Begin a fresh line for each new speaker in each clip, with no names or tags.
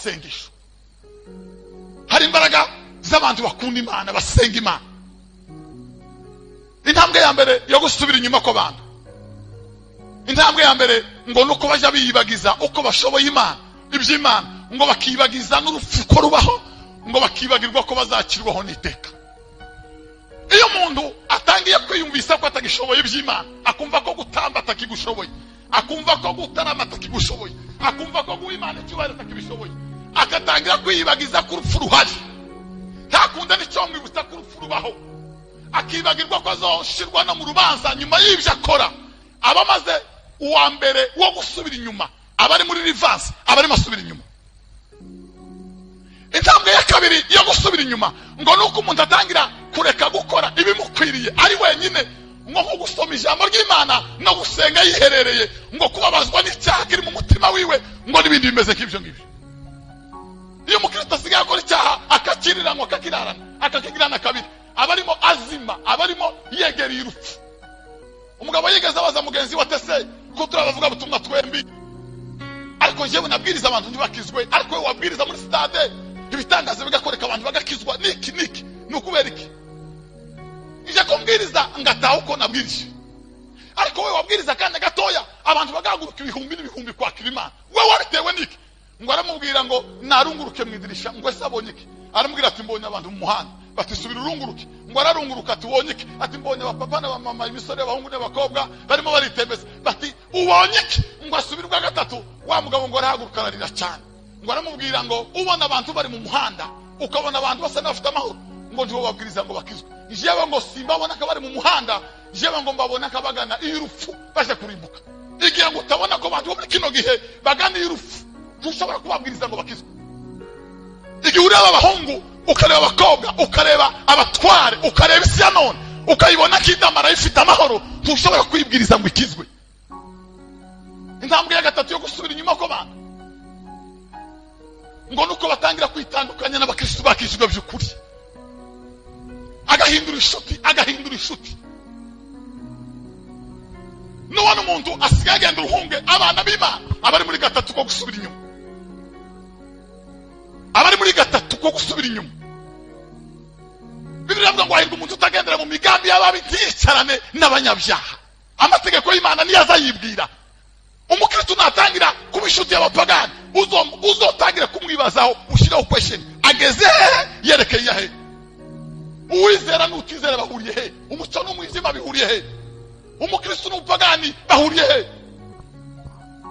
masengesho. Hari imbaraga z'abantu bakunda Imana basenga Imana. Intambwe ya mbere yo gusubira inyuma ko bantu. Intambwe ya mbere ngo nuko baje biyibagiza uko bashoboye Imana, iby'Imana, ngo bakibagiza n'urupfu ko rubaho, ngo bakibagirwa ko bazakirwaho n'iteka. Iyo umuntu atangiye kwiyumvisa ko atagishoboye iby'Imana, akumva ko gutamba atakigushoboye, akumva ko gutarama atakigushoboye, akumva ko guha Imana icyubahiro atakibishoboye, akatangira kwiyibagiza ko urupfu ruhari, ntakunda n'icyo mwibutsa ko urupfu rubaho, akibagirwa ko azoshirwa no mu rubanza nyuma y'ibyo akora. Abamaze uwa mbere wo gusubira inyuma, abari muri reverse, abari masubira inyuma. Intambwe ya kabiri yo gusubira inyuma ngo nuko umuntu atangira kureka gukora ibimukwiriye ari wenyine, ngo gusoma ijambo ry'Imana no gusenga yiherereye, ngo kubabazwa n'icyaha kiri mu mutima wiwe, ngo n'ibindi bimeze nk'ibyo ngibyo. Iyo umukristo asigaye akora icyaha akakiriranwa akakirarana akakigirana kabiri, abarimo azima, abarimo yegereye urupfu. Umugabo yigeze abaza mugenzi wa tese ko turabavuga butumwa twembi, ariko jewe nabwiriza abantu ntibakizwe, ariko we wabwiriza muri stade ibitangaza bigakoreka abantu bagakizwa. Niki nukubera iki? Ije kumbwiriza ngataha uko nabwirije, ariko we wabwiriza kandi gatoya abantu bagaguruka ibihumbi n'ibihumbi kwa Imana. We waritewe niki? Ngo aramubwira ngo narunguruke mu idirisha, ngo ese abonye iki? Aramubwira ati mbonye abantu mu muhanda, bati subira urunguruke. Ngo ararunguruka ati ubonye iki? Ati mbonye abapapa n'abamama, imisore, abahungu n'abakobwa barimo baritembeza. Bati ubonye iki? Ngo asubirwa gatatu, wa mugabo ngo arahaguruka ararira cyane. Ngo aramubwira ngo ubona abantu bari mu muhanda, ukabona abantu basa n'abafite amahoro, ngo ndiho babwiriza ngo bakizwe. Jewe ngo simbabona ko bari mu muhanda, jewe ngo mbabona ko bagana y'urupfu baje kurimbuka. Igihe ngo utabona ko abantu muri kino gihe bagana y'urupfu, dushobora kubabwiriza ngo bakizwe. Igihe ureba abahungu, ukareba abakobwa, ukareba abatware, ukareba isi ya none, ukayibona ko idamara ifite amahoro, dushobora kwibwiriza ngo ikizwe. Intambwe ya gatatu yo gusubira inyuma ko bantu ngo nuko batangira kwitandukanya n'abakristo bakishijwe by'ukuri, agahindura inshuti. Nubona umuntu asigaye agenda uruhunge abana b'Imana, abari muri gatatu ko gusubira inyuma, abari muri gatatu ko gusubira inyuma. Bibiliya ivuga ngo hahirwa umuntu utagendera mu migambi y'ababi, ntiyicarane n'abanyabyaha. Amategeko y'Imana niyo azayibwira. Umukristo natangira kuba inshuti y'abapagani, uzotangira kumwibazaho, ushyiraho question, ageze hehe, yerekeye hehe? Uwizera n'utizera bahuriye he? Umuco n'umwijima bihuriye he? Umukristo n'umupagani bahuriye he?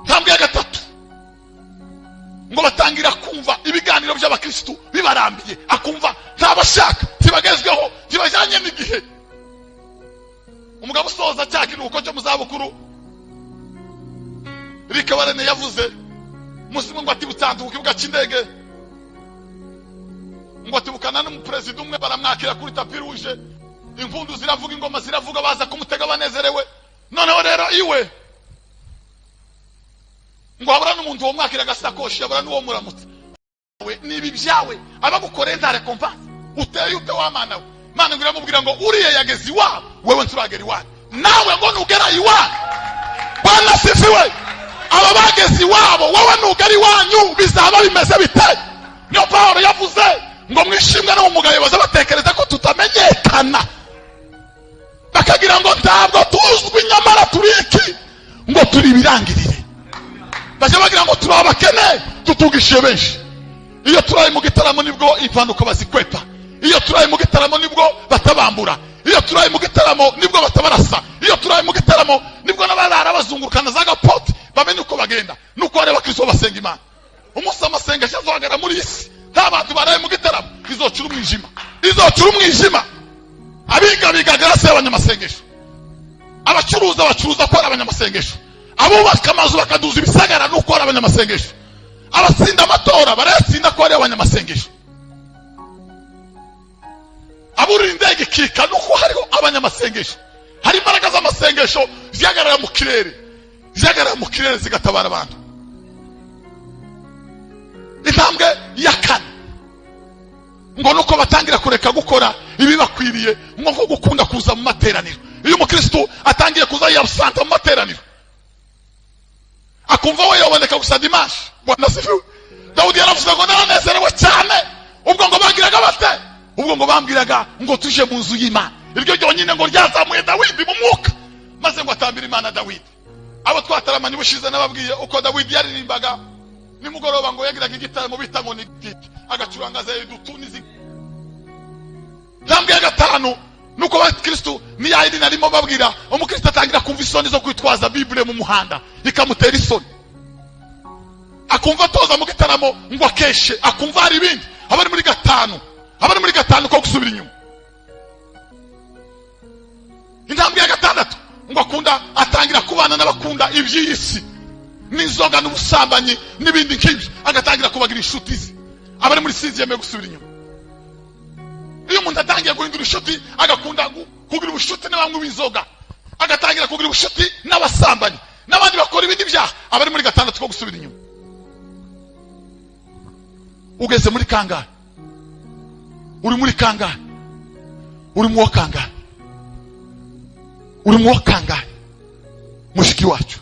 Intambwe ya gatatu ngo batangira kumva ibiganiro by'abakristo bibarambiye, akumva ntabashaka, tibagezweho, tibajanye n'igihe. Umugabo usoza cyakiruko cyo muzabukuru, Rikabarene yavuze musimo ngo atibutanduka kibuga cy'indege, ngo atibukana n'umupresident umwe baramwakira kuri tapi rouge, impundu ziravuga, ingoma ziravuga, baza kumutega banezerewe. Noneho rero iwe ngo abura n'umuntu wo mwakira gasakoshi, abura n'uwo muramutse. We nibi byawe abagukoreye nta recompense, uteye ute wamana we? Mana ngira mubwira ngo uriye yagezi wa wewe nturagera iwa, nawe ngo nugera iwa. Bwana sifiwe. Aba bagezi wabo wowe nugari wanyu bizaba bimeze bite? Niyo Paulo yavuze ngo mwishimwe no mugaye baza batekereza ko tutamenyekana, bakagira ngo ntabwo tuzwi, nyamara turiki ngo turi birangirire. Baje bagira ngo turabakene tutugishe benshi. Iyo turaye mu gitaramo nibwo impanuka bazikwepa, iyo turaye mu gitaramo nibwo batabambura, iyo turaye mu gitaramo nibwo batabarasa, iyo turaye mu gitaramo nibwo n'abarara bazungurukana za gapoti bamenye uko bagenda. Nuko areba Kristo basenga Imana. Umunsi amasengesho azogera muri isi, nta bantu baraye mu gitaramo, izocura umwijima. Abiga grace y'abanyamasengesho, abacuruza ko ari abanyamasengesho, abubaka amazu bakaduza ibisagara nuko ari abanyamasengesho, abatsinda amatora barayatsinda ko ari abanyamasengesho, aburira indege ikika nuko hariho abanyamasengesho. Hari imbaraga z'amasengesho zihagarara mu kirere zigatabara abantu. Intambwe ya kane ngo nuko batangira kureka gukora ibibakwiriye, ngo gukunda kuza mu materaniro. Iyo umukristo atangiye kuza yabsanta mu materaniro, akumva we yaboneka gusa dimanche, Bwana sifiwe, Dawudi yaravuze ngo naranezerewe cyane. Ubwo ngo bagiraga bate? Ubwo ngo bambwiraga ngo tuje mu nzu y'Imana. Iryo ryonyine ngo ryazamuye Dawidi mu mwuka, maze ngo atambira Imana Dawidi. Abo twataramanye ubushize nababwiye uko Dawidi yaririmbaga nimugoroba ngo yagiraga igitaramo bita ngo ni giti, agacuranga za dutunizi. Ntambwe ya gatanu nuko abakristo ni yayindi narimo babwira, umukristo atangira kumva isoni zo kwitwaza Bible mu muhanda ikamutera isoni, akumva atoza mu gitaramo ngo akeshe, akumva hari ibindi. Abari muri gatanu ko gusubira inyuma. Intambwe ya gatandatu ngo atangira kubana n'abakunda iby'isi n'inzoga n'ubusambanyi n'ibindi nk'ibyo, agatangira kubagira inshuti ze. Abari muri sinzi yemeye gusubira inyuma. Iyo umuntu atangiye guhindura inshuti, agakunda kugira ubushuti n'abanywi b'inzoga, agatangira kugira ubushuti n'abasambanyi n'abandi bakora ibindi byaha, abari muri gatandatu ko gusubira inyuma. Ugeze muri kangahe? Uri muri kangahe? Uri mu kangahe? Uri mu kangahe? Mushiki wacu,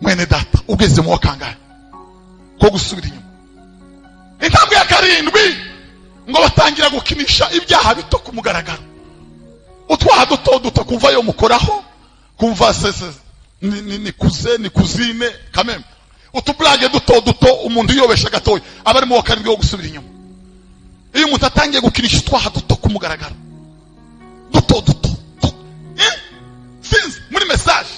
mwene data, ugeze mu kangahe ko gusubira inyuma? Intambwe ya karindwi ngo batangira gukinisha ibyaha bito ku mugaragaro. Utwaha duto kumva yo mukoraho, kumva ni kuzine kameme. Utublage duto umuntu yobesha gatoya, abari mu karindwi wo gusubira inyuma. Iyo umuntu atangiye gukinisha utwaha duto ku mugaragaro, duto sinzi muri message